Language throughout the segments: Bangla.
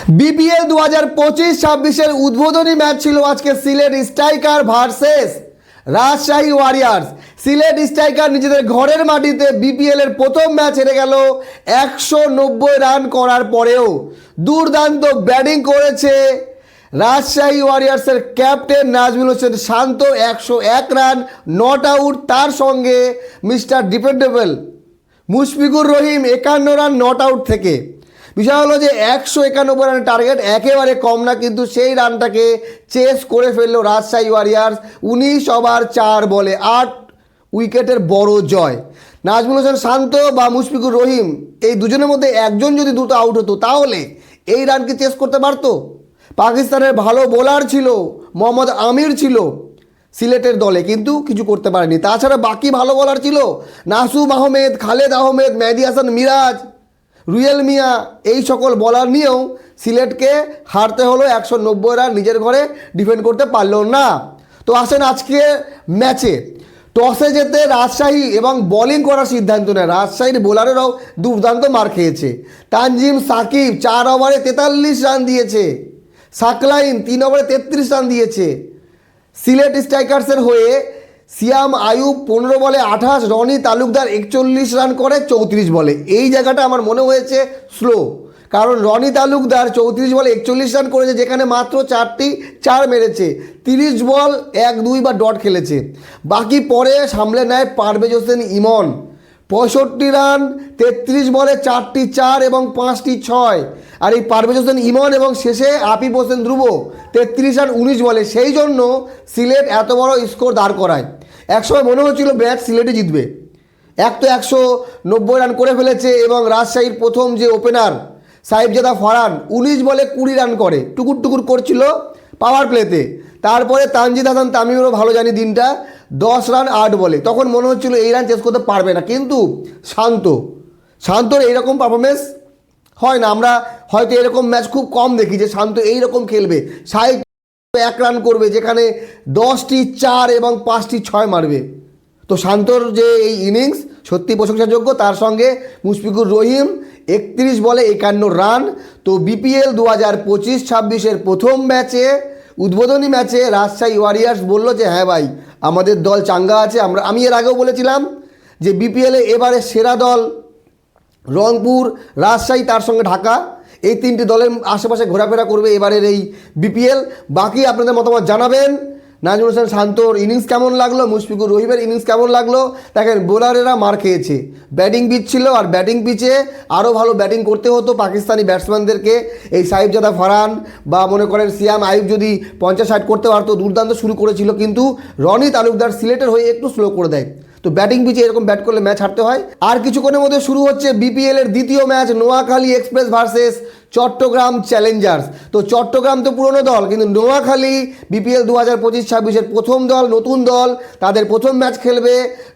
বিপিএল 2025-26 উদ্বোধনী ম্যাচ ছিল আজকে Sylhet striker versus Rajshahi warriors. Sylhet striker নিজেদের ঘরের মাটিতে বিপিএল এর প্রথম ম্যাচ হেরে গেল 190 রান করার পরেও। দুর্দান্ত ব্যাটিং করেছে রাজশাহী ওয়ারিয়ার্সের captain Nazmul Hossain Shanto, 101 run, not out. তার সঙ্গে mister dependable Mushfiqur Rahim 51 run not out থেকে। বিষয় হলো যে 191 রানের টার্গেট একেবারে কম না, কিন্তু সেই রানটাকে চেস করে ফেললো রাজশাহী ওয়ারিয়ার্স 19 ওভার 4 বলে 8 উইকেটের বড় জয়। নাজমুল হোসেন শান্ত বা মুশফিকুর রহিম এই দুজনের মধ্যে একজন যদি দুটো আউট হতো তাহলে এই রানকে চেস করতে পারতো। পাকিস্তানের ভালো বোলার ছিল, মোহাম্মদ আমির ছিল সিলেটের দলে, কিন্তু কিছু করতে পারেনি। তাছাড়া বাকি ভালো বোলার ছিল নাসুম আহমেদ, খালেদ আহমেদ, মেহেদি হাসান মিরাজ, রুয়েল মিয়া, এই সকল বলার নিয়েও সিলেটকে হারতে হলো 190 রান, নিজের ঘরে ডিফেন্ড করতে পারলো না। তো আসেন আজকে ম্যাচে টসে যেতে রাজশাহী এবং বোলিং করার সিদ্ধান্ত নেয়। রাজশাহীর বোলারেরাও দুর্দান্ত মার খেয়েছে। তানজিম সাকিব 4 ওভারে 43 রান দিয়েছে, সাকলাইন 3 ওভারে 33 রান দিয়েছে। সিলেট স্ট্রাইকার্সের হয়ে সিয়াম আয়ুব 15 বলে 28, রনি তালুকদার 41 রান করে 34 বলে। এই জায়গাটা আমার মনে হয়েছে স্লো, কারণ রনি তালুকদার 34 বলে 41 রান করেছে, যেখানে মাত্র 4টি 4 মেরেছে, 30 বল 1-2 বা ডট খেলেছে। বাকি পরে সামলে নেয় পারভেজ হোসেন ইমন, 65 রান, 33 বলে 4টি 4 এবং 5টি 6। আর এই পারভেজ হোসেন ইমন এবং শেষে আফিফ হোসেন ধ্রুব 33 রান 19 বলে। সেই জন্য সিলেট এত বড় স্কোর দাঁড় করায়। একসময় মনে হচ্ছিল ম্যাচ সিলেটে জিতবে। এক তো 190 রান করে ফেলেছে এবং রাজশাহীর প্রথম যে ওপেনার সাহেবজাদা ফারহান 19 বলে 20 রান করে, টুকুর টুকুর করছিল পাওয়ার প্লেতে। তারপরে তানজিদ হাসান তামিমেরও ভালো জানি দিনটা, 10 রান 8 বলে। তখন মনে হচ্ছিল এই রান চেস করতে পারবে না, কিন্তু শান্তর এইরকম পারফরমেন্স হয় না। আমরা হয়তো এরকম ম্যাচ খুব কম দেখি যে শান্ত এইরকম খেলবে, সাহেব 1 রান করবে যেখানে 10টি 4 এবং 5টি 6 মারবে। তো শান্তর যে এই ইনিংস সত্যি প্রশংসাযোগ্য। তার সঙ্গে মুশফিকুর রহিম 31 বলে 51 রান। তো বিপিএল 2025-26 প্রথম ম্যাচে, উদ্বোধনী ম্যাচে রাজশাহী ওয়ারিয়ার্স বলল যে হ্যাঁ ভাই, আমাদের দল চাঙ্গা আছে। আমি এর আগেও বলেছিলাম যে বিপিএলে এবারে সেরা দল রংপুর, রাজশাহী, তার সঙ্গে ঢাকা, এই 3টি দলের আশেপাশে ঘোরাফেরা করবে এবারের এই বিপিএল। বাকি আপনাদের মতামত জানাবেন। নাজমুল হোসেন শান্তর ইনিংস কেমন লাগলো, মুশফিকুর রহিমের ইনিংস কেমন লাগলো? দেখেন বোলারেরা মার খেয়েছে, ব্যাটিং পিচ ছিল, আর ব্যাটিং পিচে আরও ভালো ব্যাটিং করতে হতো পাকিস্তানি ব্যাটসম্যানদেরকে। এই সাহেবজাদা ফারহান বা মনে করেন সিয়াম আয়ুব যদি 50-60 করতে পারতো, দুর্দান্ত শুরু করেছিল, কিন্তু রনি তালুকদার সিলেটের হয়ে একটু স্লো করে দেয়। তো ব্যাটিং পিচে এরকম ব্যাট করলে ম্যাচ হারতে হয়। আর কিছুক্ষণের মধ্যে শুরু হচ্ছে বিপিএল এর দ্বিতীয় match, Noakhali express versus Chattogram challengers. তো চট্টগ্রাম তো পুরনো দল, কিন্তু নোয়াখালী বিপিএল 2025-26 প্রথম দল, নতুন দল, তাদের প্রথম ম্যাচ খেলবে।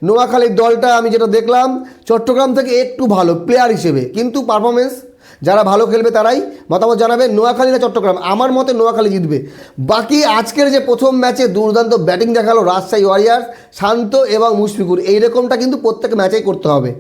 নোয়াখালীর দলটা আমি যেটা দেখলাম চট্টগ্রাম থেকে একটু ভালো প্লেয়ার হিসেবে, কিন্তু পারফরমেন্স যারা ভালো খেলবে তারাই মতামত জানাবে। নোয়াখালী না চট্টগ্রাম, আমার মতে নোয়াখালী জিতবে। বাকি আজকের যে প্রথম ম্যাচে দুর্দান্ত ব্যাটিং দেখালো রাজশাহী ওয়ারিয়ার্স, শান্ত এবং মুশফিকুর, এইরকমটা কিন্তু প্রত্যেক ম্যাচেই করতে হবে।